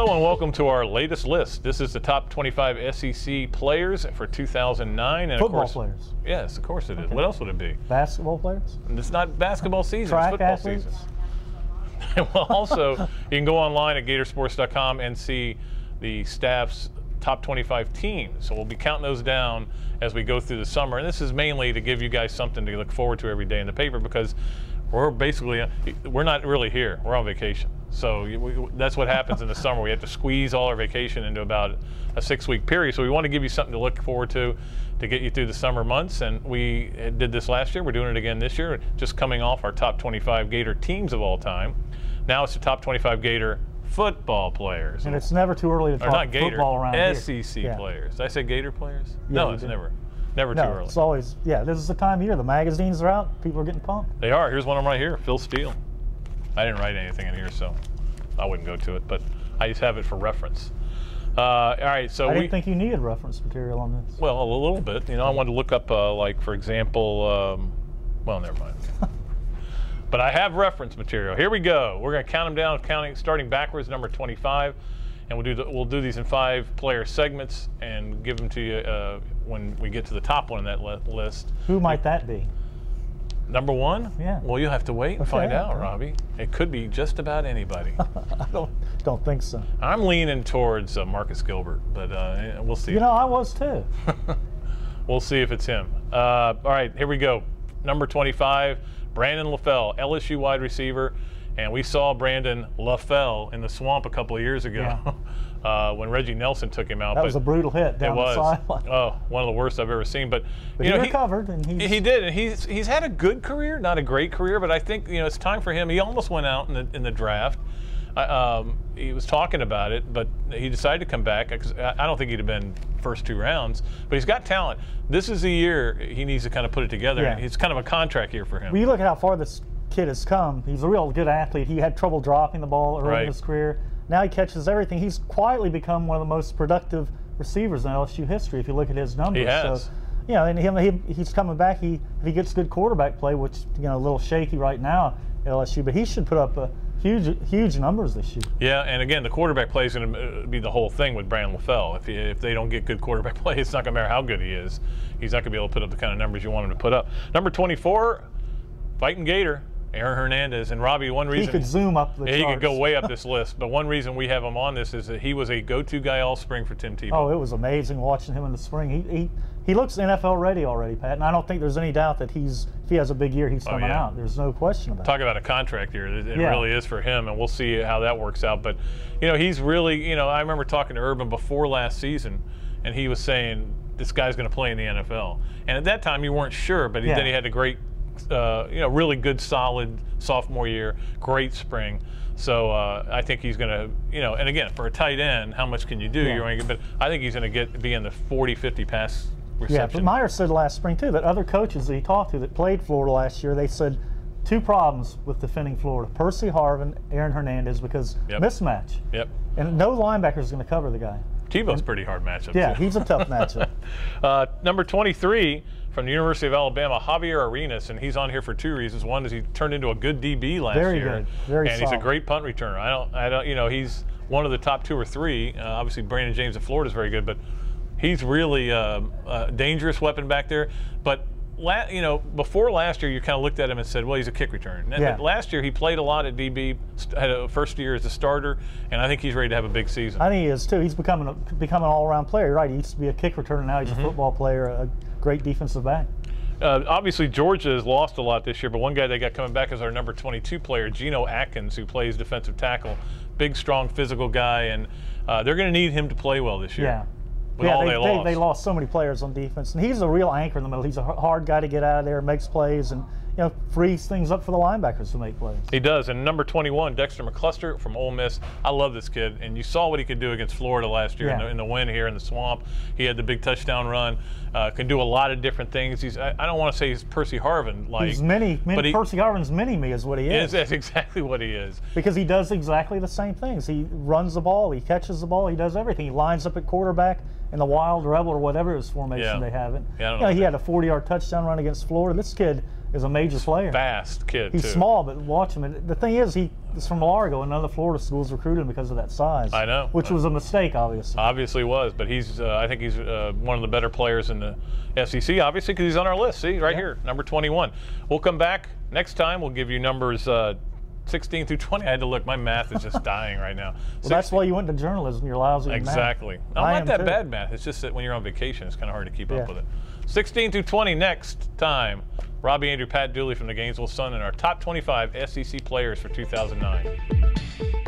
Hello and welcome to our latest list. This is the top 25 SEC players for 2009. And Football of course, players. Yes, of course it is. Okay. What else would it be? Basketball players? And it's not basketball season, Track it's football athletes? season. Well, also, you can go online at Gatorsports.com and see the staff's top 25 teams. So we'll be counting those down as we go through the summer. And this is mainly to give you guys something to look forward to every day in the paper, because we're not really here. We're on vacation. So that's what happens in the summer. We have to squeeze all our vacation into about a 6-week period. So we want to give you something to look forward to get you through the summer months. And we did this last year. We're doing it again this year, just coming off our top 25 Gator teams of all time. Now it's the top 25 Gator football players. And it's never too early to talk not Gator, football around SEC here. players. Did I say Gator players? Yeah, No, it's never too early. It's always, this is the time of year. The magazines are out. People are getting pumped. They are. Here's one of them right here, Phil Steele. I didn't write anything in here, so I wouldn't go to it, but I just have it for reference. All right, so I didn't think you needed reference material on this. Well, a little bit. You know, I wanted to look up, like, for example, well, never mind. But I have reference material. Here we go. We're going to count them down, starting backwards, number 25, and we'll do these in 5-player segments and give them to you when we get to the top one in that list. Who might that be? Number 1? Yeah. Well, you'll have to wait and find out, okay. Robbie. It could be just about anybody. I don't think so. I'm leaning towards Marcus Gilbert, but we'll see. You know, I was too. We'll see if it's him. All right, here we go. Number 25, Brandon LaFell, LSU wide receiver. And we saw Brandon LaFell in the swamp a couple of years ago when Reggie Nelson took him out. That was a brutal hit down the sideline. Oh, one of the worst I've ever seen. But you he know, recovered, and he did, and he's had a good career, not a great career, but I think it's time for him. He almost went out in the draft. He was talking about it, but he decided to come back because I don't think he'd have been first 2 rounds. But he's got talent. This is the year he needs to kind of put it together. Yeah. It's kind of a contract year for him. Well, you look at how far this kid has come. He's a real good athlete. He had trouble dropping the ball early in his career. Now he catches everything. He's quietly become one of the most productive receivers in LSU history if you look at his numbers. He has. So, and he's coming back. If he gets good quarterback play, which a little shaky right now at LSU, but he should put up huge numbers this year. Yeah, and again, the quarterback play is going to be the whole thing with Brandon LaFell. If they don't get good quarterback play, it's not going to matter how good he is. He's not going to be able to put up the kind of numbers you want him to put up. Number 24, fighting Gator, Aaron Hernandez. And Robbie, one reason he could zoom up the charts. He could go way up this list, but one reason we have him on this is that he was a go-to guy all spring for Tim Tebow. Oh, it was amazing watching him in the spring. He looks NFL ready already, Pat, and I don't think there's any doubt that if he has a big year, he's coming out. There's no question about it. Talk about a contract year. It really is for him, and we'll see how that works out. But, he's really, I remember talking to Urban before last season, and he was saying this guy's going to play in the NFL. And at that time, you weren't sure, but then he had a great, really good, solid sophomore year, great spring. So I think he's going to, and again, for a tight end, how much can you do? Yeah. But I think he's going to be in the 40-50 pass reception. Yeah, but Meyer said last spring, too, that other coaches that he talked to that played Florida last year, they said 2 problems with defending Florida. Percy Harvin, Aaron Hernandez, because mismatch. Yep. And no linebacker is going to cover the guy. Tebow's pretty hard matchup, Yeah, too. he's a tough matchup. Number 23 from the University of Alabama, Javier Arenas, and he's on here for 2 reasons. One is he turned into a good DB last year. Very good. Very and solid. He's a great punt returner. I don't, he's one of the top 2 or 3. Obviously, Brandon James of Florida is very good, but he's really a dangerous weapon back there. But before last year, you kind of looked at him and said, well, he's a kick returner. Last year, he played a lot at DB, had a first year as a starter, and I think he's ready to have a big season. I think he is, too. He's becoming an all-around player, right? He used to be a kick returner, now he's a football player, a great defensive back. Obviously, Georgia has lost a lot this year, but one guy they got coming back is our number 22 player, Geno Atkins, who plays defensive tackle. Big, strong, physical guy, and they're going to need him to play well this year. Yeah. They lost so many players on defense, and he's a real anchor in the middle. He's a hard guy to get out of there, makes plays, and frees things up for the linebackers to make plays. He does. And number 21, Dexter McCluster from Ole Miss. I love this kid, and you saw what he could do against Florida last year in the win here in the swamp. He had the big touchdown run. Can do a lot of different things. I don't want to say he's Percy Harvin like. He's Percy Harvin's mini-me is what he is. That's exactly what he is. Because he does exactly the same things. He runs the ball, he catches the ball, he does everything. He lines up at quarterback in the wild rebel or whatever his formation they have it. Yeah, he had a 40-yard touchdown run against Florida. This kid is a major player. Fast kid, He's too. small, but watch him. And the thing is, he's from Largo, and none of the Florida schools recruited him because of that size. I know. Which was a mistake, obviously. Obviously was, but he's. I think he's one of the better players in the SEC, obviously, because he's on our list. See, right here, number 21. We'll come back next time. We'll give you numbers 16 through 20. I had to look. My math is just dying right now. Well, that's why you went to journalism. You're lousy in math. Exactly. I'm not that bad math. It's just that when you're on vacation, it's kind of hard to keep up with it. 16 through 20 next time. Robbie, Andrew, Pat, Dooley from the Gainesville Sun and our top 25 SEC players for 2009.